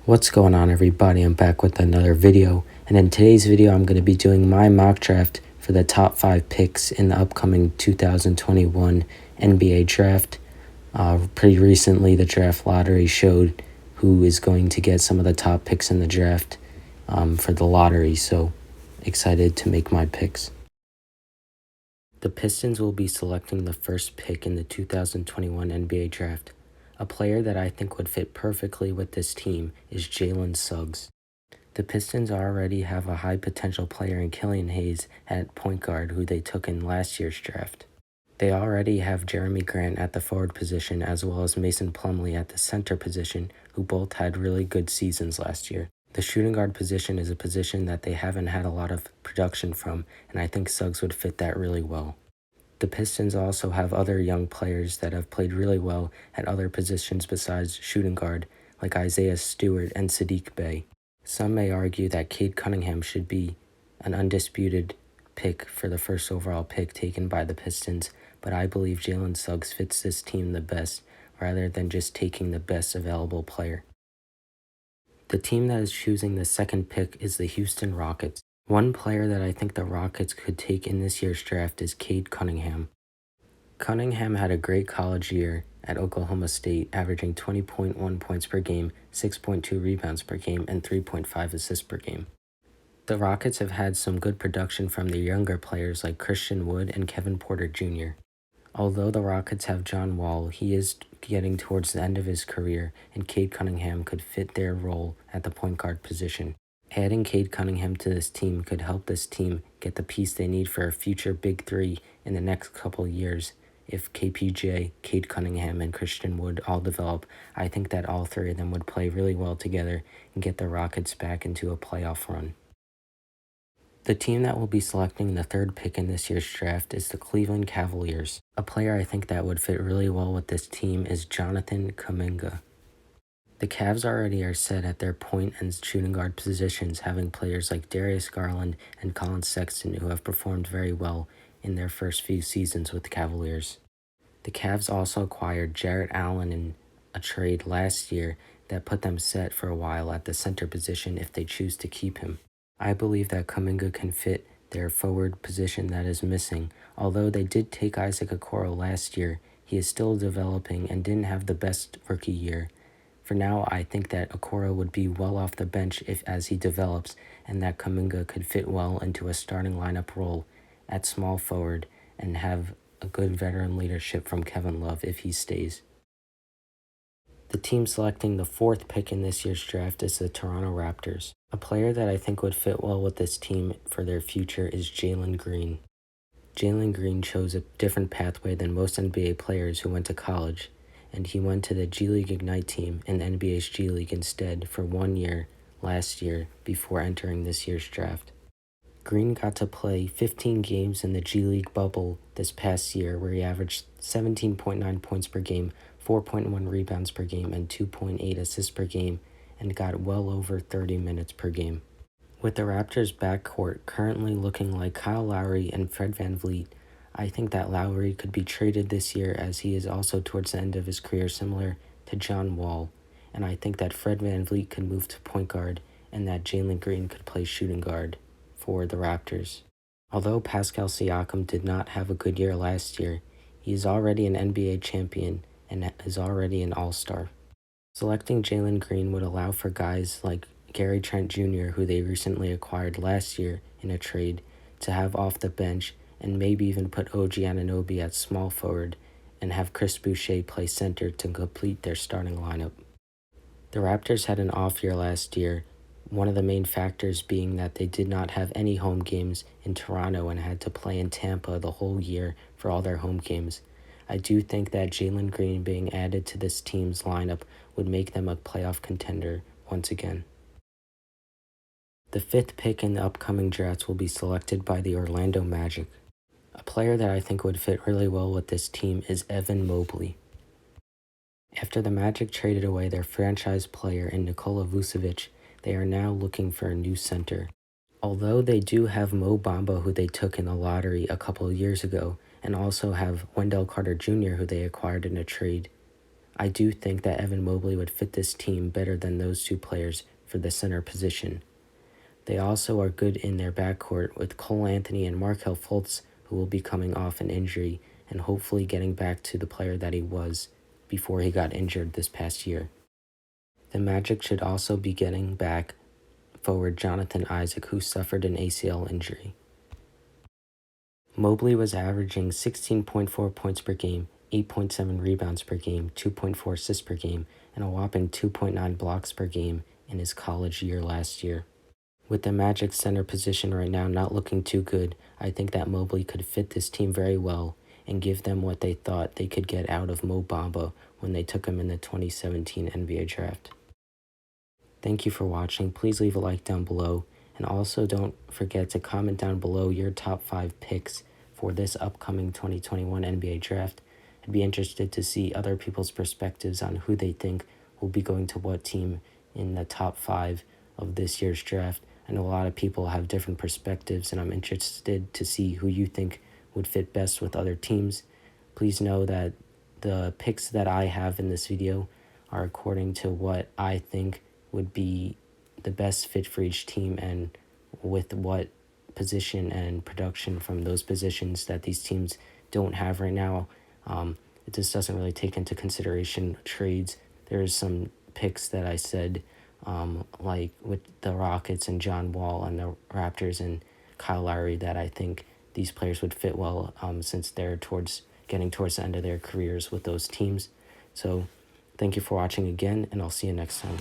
What's going on, everybody? I'm back with another video, and in today's video I'm going to be doing my mock draft for the top 5 picks in the upcoming 2021 NBA draft. Pretty recently the draft lottery showed who is going to get some of the top picks in the draft for the lottery, so excited to make my picks. The Pistons will be selecting the first pick in the 2021 NBA draft. A player that I think would fit perfectly with this team is Jalen Suggs. The Pistons already have a high potential player in Killian Hayes at point guard who they took in last year's draft. They already have Jeremy Grant at the forward position as well as Mason Plumlee at the center position, who both had really good seasons last year. The shooting guard position is a position that they haven't had a lot of production from, and I think Suggs would fit that really well. The Pistons also have other young players that have played really well at other positions besides shooting guard, like Isaiah Stewart and Sadiq Bey. Some may argue that Cade Cunningham should be an undisputed pick for the first overall pick taken by the Pistons, but I believe Jalen Suggs fits this team the best rather than just taking the best available player. The team that is choosing the second pick is the Houston Rockets. One player that I think the Rockets could take in this year's draft is Cade Cunningham. Cunningham had a great college year at Oklahoma State, averaging 20.1 points per game, 6.2 rebounds per game, and 3.5 assists per game. The Rockets have had some good production from their younger players like Christian Wood and Kevin Porter Jr. Although the Rockets have John Wall, he is getting towards the end of his career, and Cade Cunningham could fit their role at the point guard position. Adding Cade Cunningham to this team could help this team get the piece they need for a future Big Three in the next couple years. If KPJ, Cade Cunningham, and Christian Wood all develop, I think that all three of them would play really well together and get the Rockets back into a playoff run. The team that will be selecting the third pick in this year's draft is the Cleveland Cavaliers. A player I think that would fit really well with this team is Jonathan Kuminga. The Cavs already are set at their point and shooting guard positions, having players like Darius Garland and Colin Sexton who have performed very well in their first few seasons with the Cavaliers. The Cavs also acquired Jarrett Allen in a trade last year that put them set for a while at the center position if they choose to keep him. I believe that Kuminga can fit their forward position that is missing. Although they did take Isaac Okoro last year, he is still developing and didn't have the best rookie year. For now, I think that Okoro would be well off the bench as he develops, and that Kuminga could fit well into a starting lineup role at small forward and have a good veteran leadership from Kevin Love if he stays. The team selecting the fourth pick in this year's draft is the Toronto Raptors. A player that I think would fit well with this team for their future is Jalen Green. Jalen Green chose a different pathway than most NBA players who went to college, and he went to the G League Ignite team in the NBA's G League instead for 1 year last year before entering this year's draft. Green got to play 15 games in the G League bubble this past year where he averaged 17.9 points per game, 4.1 rebounds per game, and 2.8 assists per game, and got well over 30 minutes per game. With the Raptors' backcourt currently looking like Kyle Lowry and Fred VanVleet, I think that Lowry could be traded this year as he is also towards the end of his career similar to John Wall, and I think that Fred VanVleet could move to point guard and that Jalen Green could play shooting guard for the Raptors. Although Pascal Siakam did not have a good year last year, he is already an NBA champion and is already an all-star. Selecting Jalen Green would allow for guys like Gary Trent Jr., who they recently acquired last year in a trade, to have off the bench and maybe even put OG Anunoby at small forward and have Chris Boucher play center to complete their starting lineup. The Raptors had an off year last year, one of the main factors being that they did not have any home games in Toronto and had to play in Tampa the whole year for all their home games. I do think that Jalen Green being added to this team's lineup would make them a playoff contender once again. The fifth pick in the upcoming draft will be selected by the Orlando Magic. A player that I think would fit really well with this team is Evan Mobley. After the Magic traded away their franchise player in Nikola Vucevic, they are now looking for a new center. Although they do have Mo Bamba, who they took in the lottery a couple of years ago, and also have Wendell Carter Jr., who they acquired in a trade, I do think that Evan Mobley would fit this team better than those two players for the center position. They also are good in their backcourt with Cole Anthony and Markelle Fultz, who will be coming off an injury and hopefully getting back to the player that he was before he got injured this past year. The Magic should also be getting back forward Jonathan Isaac, who suffered an ACL injury. Mobley was averaging 16.4 points per game, 8.7 rebounds per game, 2.4 assists per game, and a whopping 2.9 blocks per game in his college year last year. With the Magic center position right now not looking too good, I think that Mobley could fit this team very well and give them what they thought they could get out of Mo Bamba when they took him in the 2017 NBA draft. Thank you for watching. Please leave a like down below, and also don't forget to comment down below your top 5 picks for this upcoming 2021 NBA draft. I'd be interested to see other people's perspectives on who they think will be going to what team in the top 5 of this year's draft. I know a lot of people have different perspectives, and I'm interested to see who you think would fit best with other teams. Please know that the picks that I have in this video are according to what I think would be the best fit for each team and with what position and production from those positions that these teams don't have right now. It just doesn't really take into consideration trades. There's some picks that I said, like with the Rockets and John Wall and the Raptors and Kyle Lowry, that I think these players would fit well since they're getting towards the end of their careers with those teams. So thank you for watching again, and I'll see you next time.